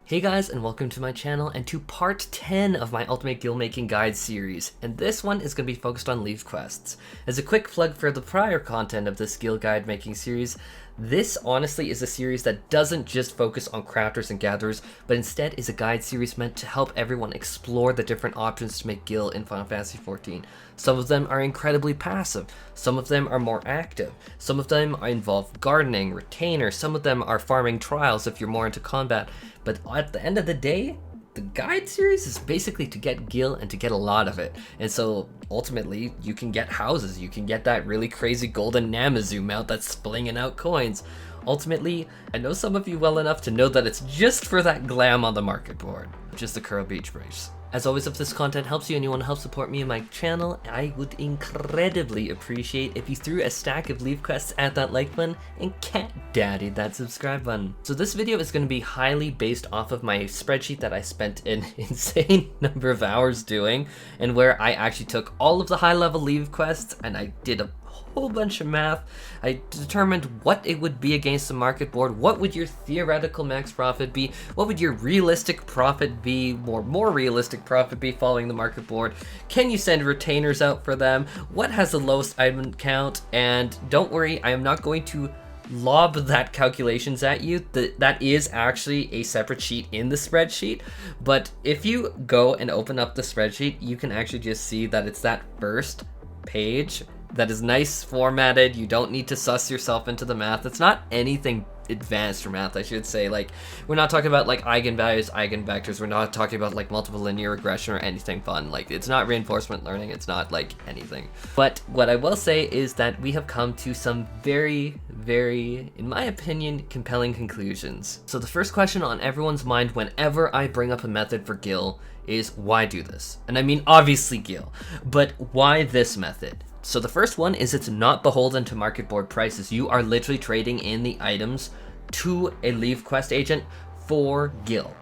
Hey guys, and welcome to my channel and to part 10 of my Ultimate Guild Making Guide series, and this one is going to be focused on Levequests. As a quick plug for the prior content of this guild guide making series, this honestly is a series that doesn't just focus on crafters and gatherers, but instead is a guide series meant to help everyone explore the different options to make guild in Final Fantasy XIV. Some of them are incredibly passive, some of them are more active, some of them involve gardening, retainer, some of them are farming trials if you're more into combat, but at the end of the day, the guide series is basically to get gil and to get a lot of it. And so ultimately you can get houses, you can get that really crazy golden Namazu mount that's splinging out coins. Ultimately, I know some of you well enough to know that it's just for that glam on the market board, just the Curl Beach Brace. As always, if this content helps you and you want to help support me and my channel, I would incredibly appreciate if you threw a stack of Levequests at that like button and cat daddied that subscribe button. So this video is going to be highly based off of my spreadsheet that I spent an insane number of hours doing, and where I actually took all of the high level Levequests and I did a whole bunch of math. I determined what it would be against the market board, what would your theoretical max profit be, what would your realistic profit be, more realistic profit be following the market board, can you send retainers out for them, what has the lowest item count, and don't worry, I am not going to lob that calculations at you. That is actually a separate sheet in the spreadsheet, but if you go and open up the spreadsheet, you can actually just see that it's that first page that is nice formatted. You don't need to suss yourself into the math. It's not anything advanced or math, I should say. Like, we're not talking about like eigenvalues, eigenvectors. We're not talking about like multiple linear regression or anything fun. Like, it's not reinforcement learning. It's not like anything. But what I will say is that we have come to some very, in my opinion, compelling conclusions. So the first question on everyone's mind whenever I bring up a method for gil is, why do this? And I mean, obviously gil, but why this method? So the first one is it's not beholden to market board prices. You are literally trading in the items to a Levequest agent for gil.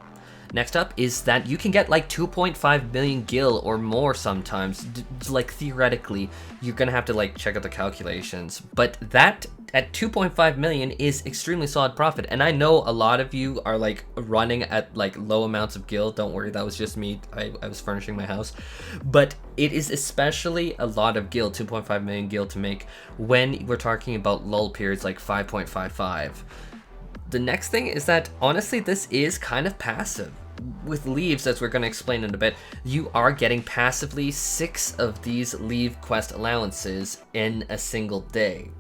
Next up is that you can get like 2.5 million gil or more sometimes. Like theoretically, you're gonna have to like check out the calculations, but that at 2.5 million is extremely solid profit. And I know a lot of you are like running at like low amounts of gil. Don't worry, that was just me. I was furnishing my house. But it is especially a lot of gil, 2.5 million gil to make when we're talking about lull periods like 5.55. The next thing is that honestly, this is kind of passive. With Leves, as we're going to explain in a bit, you are getting passively 6 of these Levequest allowances in a single day.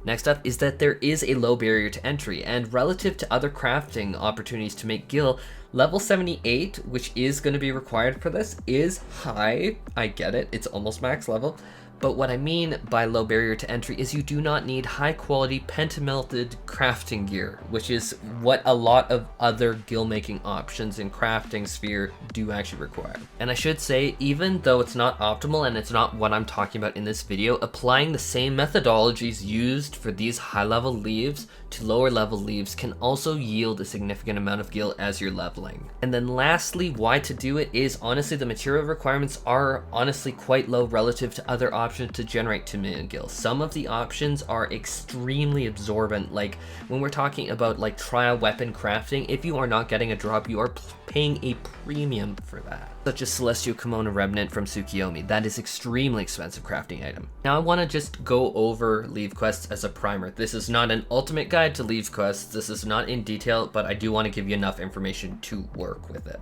Next up is that there is a low barrier to entry, and relative to other crafting opportunities to make gil, level 78, which is going to be required for this, is high. I get it, it's almost max level. But what I mean by low barrier to entry is you do not need high quality pentamelted crafting gear, which is what a lot of other gil making options in crafting sphere do actually require. And I should say, even though it's not optimal and it's not what I'm talking about in this video, applying the same methodologies used for these high level leaves to lower level leaves can also yield a significant amount of gil as you're leveling. And then lastly, why to do it is honestly the material requirements are honestly quite low relative to other options to generate 2 million gil. Some of the options are extremely absorbent, like when we're talking about like trial weapon crafting, if you are not getting a drop, you are paying a premium for that. Such as Celestial Kimono Remnant from Tsukiyomi. That is extremely expensive crafting item. Now I want to just go over Levequests as a primer. This is not an ultimate guide to Levequests. This is not in detail, but I do want to give you enough information to work with it.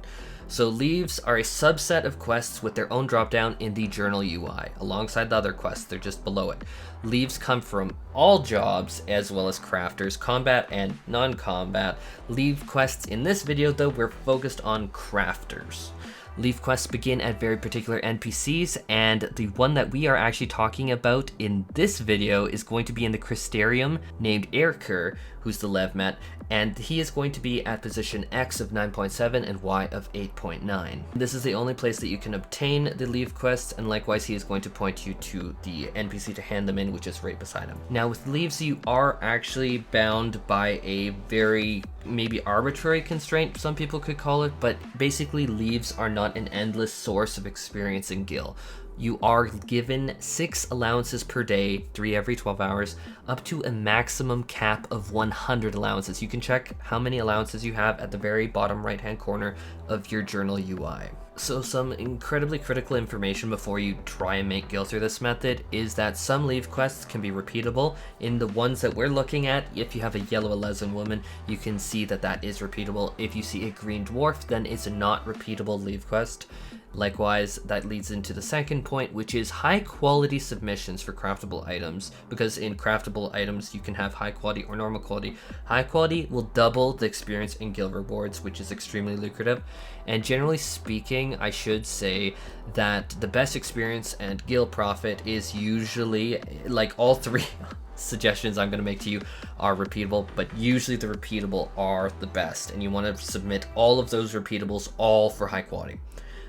So Leves are a subset of quests with their own dropdown in the journal UI. Alongside the other quests, they're just below it. Leves come from all jobs as well as crafters, combat and non-combat. Levequests in this video though, we're focused on crafters. Levequests begin at very particular NPCs, and the one that we are actually talking about in this video is going to be in the Crystarium named Erker, who's the Levmat, and he is going to be at position X of 9.7 and Y of 8.9. This is the only place that you can obtain the Levequests, and likewise he is going to point you to the NPC to hand them in, which is right beside him. Now with Leves, you are actually bound by a very maybe arbitrary constraint, some people could call it, but basically Leves are not an endless source of experience in gil. you are given 6 allowances per day, 3 every 12 hours, up to a maximum cap of 100 allowances. You can check how many allowances you have at the very bottom right-hand corner of your journal UI. So some incredibly critical information before you try and make gil through this method is that some Leves quests can be repeatable. In the ones that we're looking at, if you have a yellow Alesan woman, you can see that that is repeatable. If you see a green dwarf, then it's a not repeatable Leves quest. Likewise, that leads into the second point, which is high quality submissions for craftable items, because in craftable items you can have high quality or normal quality. High quality will double the experience and gil rewards, which is extremely lucrative. And generally speaking, I should say that the best experience and gil profit is usually, like, all three suggestions I'm going to make to you are repeatable, but usually the repeatable are the best, and you want to submit all of those repeatables all for high quality.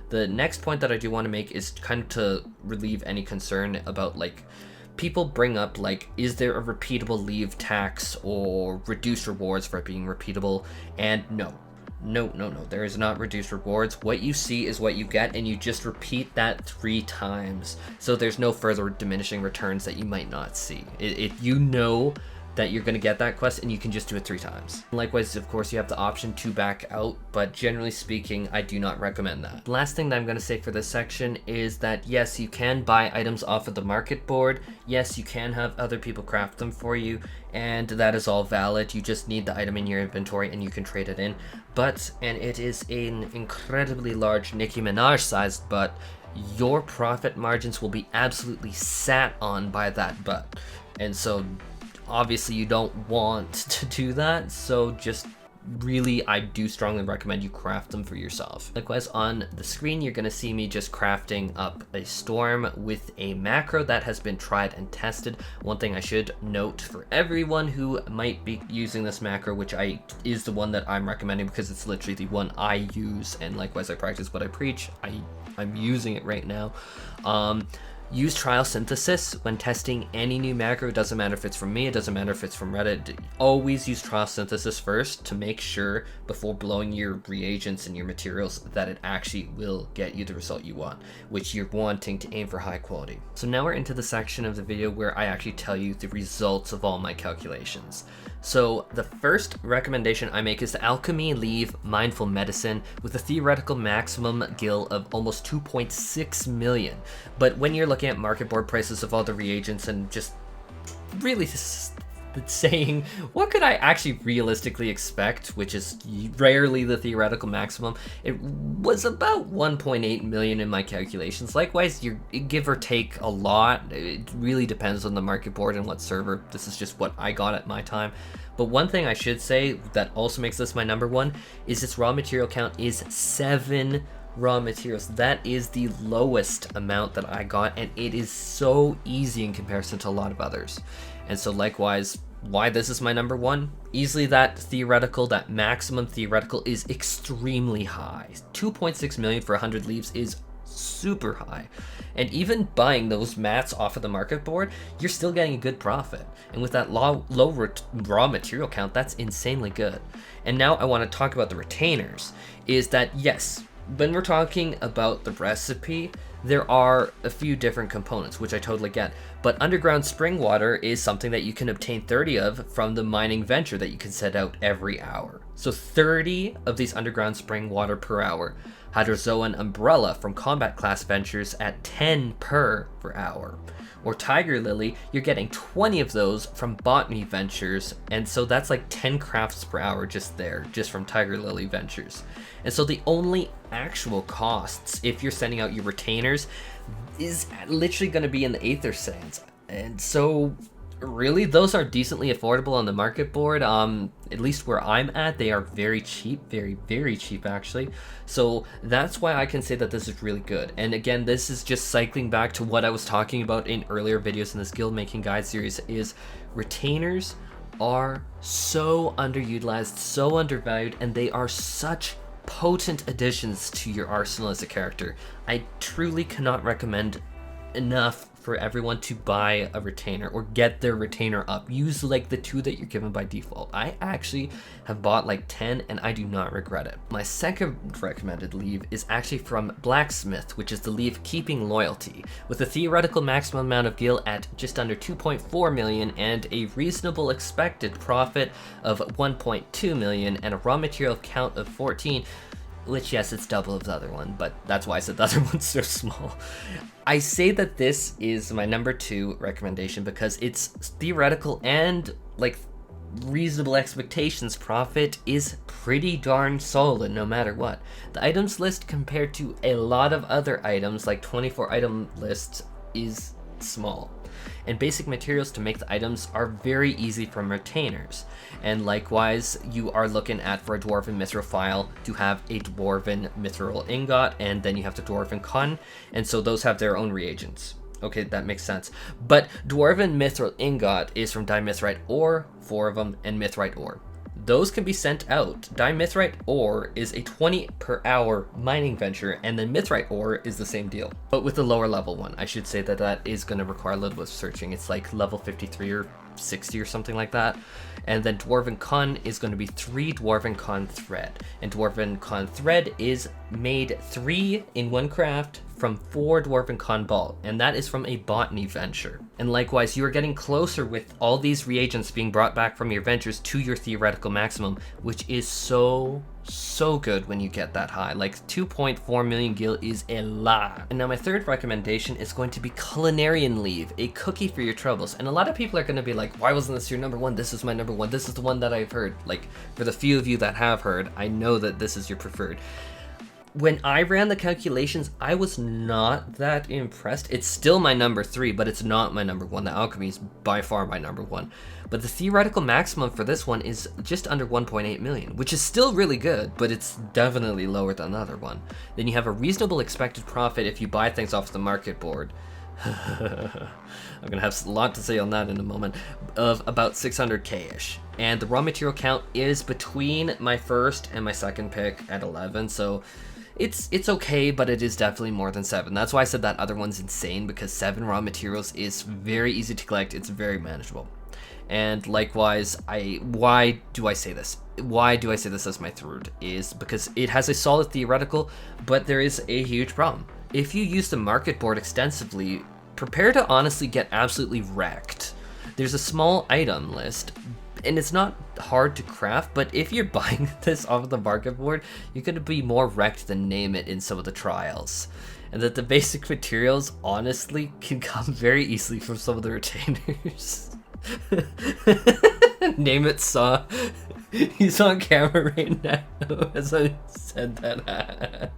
The next point that I do want to make is kind of to relieve any concern about, like, people bring up, like, is there a repeatable leave tax or reduced rewards for it being repeatable? And no, there is not reduced rewards. What you see is what you get, and you just repeat that 3 times. So there's no further diminishing returns that you might not see. You know that you're going to get that quest, and you can just do it 3 times. Likewise, of course, you have the option to back out, but generally speaking, I do not recommend that. The last thing that I'm going to say for this section is that yes, you can buy items off of the market board. Yes, you can have other people craft them for you, and that is all valid. You just need the item in your inventory and you can trade it in. But, and it is an incredibly large Nicki Minaj sized butt, your profit margins will be absolutely sat on by that butt. And so obviously you don't want to do that, so just really, I do strongly recommend you craft them for yourself. Likewise, on the screen, you're going to see me just crafting up a storm with a macro that has been tried and tested. One thing I should note for everyone who might be using this macro, which is the one that I'm recommending because it's literally the one I use, and likewise I practice what I preach. I'm using it right now. Use trial synthesis when testing any new macro. It doesn't matter if it's from me, it doesn't matter if it's from Reddit. Always use trial synthesis first to make sure before blowing your reagents and your materials that it actually will get you the result you want, which you're wanting to aim for high quality. So now we're into the section of the video where I actually tell you the results of all my calculations. So the first recommendation I make is the Alchemy Leave Mindful Medicine with a theoretical maximum gil of almost 2.6 million. But when you're looking at market board prices of all the reagents and just really saying, what could I actually realistically expect, which is rarely the theoretical maximum, it was about 1.8 million in my calculations. Likewise, you give or take a lot. It really depends on the market board and what server. This is just what I got at my time. But one thing I should say that also makes this my number one is its raw material count is 7 raw materials. That is the lowest amount that I got, and it is so easy in comparison to a lot of others. And so likewise, why this is my number one, easily that theoretical, that maximum theoretical is extremely high. 2.6 million for 100 leaves is super high. And even buying those mats off of the market board, you're still getting a good profit. And with that low raw material count, that's insanely good. And now I want to talk about the retainers, is that yes, when we're talking about the recipe, there are a few different components, which I totally get, but underground spring water is something that you can obtain 30 of from the mining venture that you can set out every hour. So 30 of these underground spring water per hour. Hydrozoan umbrella from combat class ventures at 10 per hour. Or Tiger Lily, you're getting 20 of those from botany ventures, and so that's like 10 crafts per hour just there, just from Tiger Lily ventures. And so the only actual costs, if you're sending out your retainers, is literally going to be in the Aether Sands. And so really, those are decently affordable on the market board. At least where I'm at, they are very cheap, very, very cheap actually. So that's why I can say that this is really good. And again, this is just cycling back to what I was talking about in earlier videos in this guild making guide series, is retainers are so underutilized, so undervalued, and they are such potent additions to your arsenal as a character. I truly cannot recommend enough for everyone to buy a retainer or get their retainer up. Use like the 2 that you're given by default. I actually have bought like 10 and I do not regret it. My second recommended leve is actually from Blacksmith, which is the leve Keeping Loyalty, with a theoretical maximum amount of gil at just under 2.4 million and a reasonable expected profit of 1.2 million and a raw material count of 14, which, yes, it's double of the other one, but that's why I said the other one's so small. I say that this is my number 2 recommendation because it's theoretical and like reasonable expectations profit is pretty darn solid no matter what. The items list compared to a lot of other items like 24 item lists is small, and basic materials to make the items are very easy from retainers. And likewise, you are looking at, for a dwarven mithril file, to have a dwarven mithril ingot, and then you have the dwarven con, and so those have their own reagents. Okay, that makes sense. But dwarven mithril ingot is from dimithrite ore, 4 of them, and mithrite ore. Those can be sent out. Dimithrite ore is a 20 per hour mining venture, and then mithrite ore is the same deal, but with a lower level one. I should say that that is going to require a little bit of searching. It's like level 53 or 60 or something like that. And then dwarven con is going to be 3 dwarven con thread, and dwarven con thread is made 3 in 1 craft from 4 dwarven con ball, and that is from a botany venture. And likewise, you are getting closer with all these reagents being brought back from your ventures to your theoretical maximum, which is so good when you get that high. Like 2.4 million gil is a lot. And now my third recommendation is going to be Culinarian Leve, a cookie for your troubles. And a lot of people are going to be like, why wasn't this your number 1? This is my number 1. This is the one that I've heard. Like, for the few of you that have heard, I know that this is your preferred. When I ran the calculations, I was not that impressed. It's still my number 3, but it's not my number 1. The alchemy is by far my number 1. But the theoretical maximum for this one is just under 1.8 million, which is still really good, but it's definitely lower than the other one. Then you have a reasonable expected profit if you buy things off the market board. I'm gonna have a lot to say on that in a moment, of about 600k-ish. And the raw material count is between my first and my second pick at 11, so it's okay, but it is definitely more than 7. That's why I said that other one's insane, because 7 raw materials is very easy to collect. It's very manageable. And likewise, why do I say this? Why do I say this as my third? Is because it has a solid theoretical, but there is a huge problem. If you use the market board extensively, prepare to honestly get absolutely wrecked. There's a small item list, and it's not hard to craft, but if you're buying this off of the market board, you're going to be more wrecked than name it in some of the trials. And that the basic materials, honestly, can come very easily from some of the retainers. Name it saw. He's on camera right now as I said that.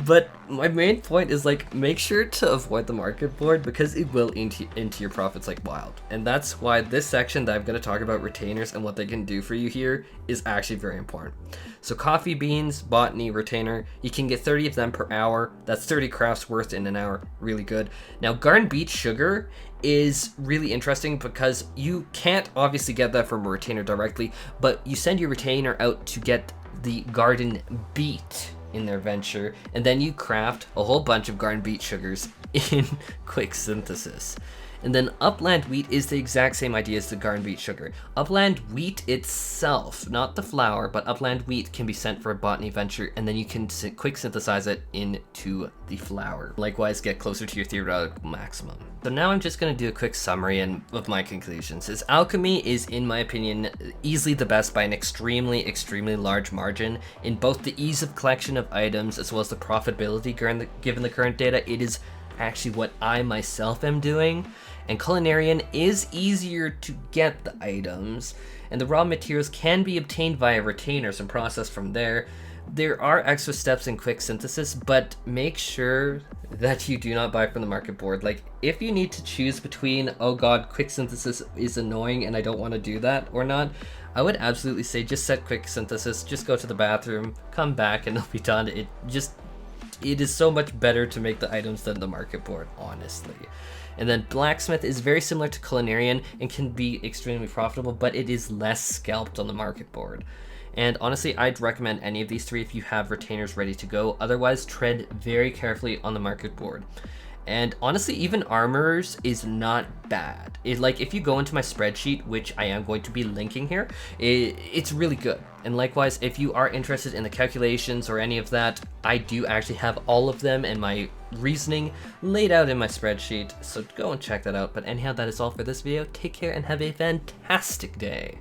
But my main point is, like, make sure to avoid the market board because it will into your profits like wild. And that's why this section that I'm going to talk about retainers and what they can do for you here is actually very important. So coffee beans, botany, retainer, you can get 30 of them per hour. That's 30 crafts worth in an hour. Really good. Now garden beet sugar is really interesting because you can't obviously get that from a retainer directly, but you send your retainer out to get the garden beet in their venture, and then you craft a whole bunch of garden beet sugars in quick synthesis. And then upland wheat is the exact same idea as the garden beet sugar. Upland wheat itself, not the flour, but upland wheat can be sent for a botany venture, and then you can quick synthesize it into the flour. Likewise, get closer to your theoretical maximum. So now I'm just going to do a quick summary of my conclusions. Is alchemy is, in my opinion, easily the best by an extremely large margin. In both the ease of collection of items as well as the profitability given the current data, it is actually what I myself am doing. And Culinarian is easier to get the items, and the raw materials can be obtained via retainers and processed from there. There are extra steps in quick synthesis, but make sure that you do not buy from the market board. Like, if you need to choose between, oh god, quick synthesis is annoying and I don't want to do that, or not, I would absolutely say just set quick synthesis, just go to the bathroom, come back, and it'll be done. It is so much better to make the items than the market board, honestly. And then Blacksmith is very similar to Culinarian and can be extremely profitable, but it is less scalped on the market board. And honestly, I'd recommend any of these 3 if you have retainers ready to go. Otherwise, tread very carefully on the market board. And honestly, even armors is not bad. Like, if you go into my spreadsheet, which I am going to be linking here, it's really good. And likewise, if you are interested in the calculations or any of that, I do actually have all of them and my reasoning laid out in my spreadsheet, so go and check that out. But anyhow, that is all for this video. Take care and have a fantastic day.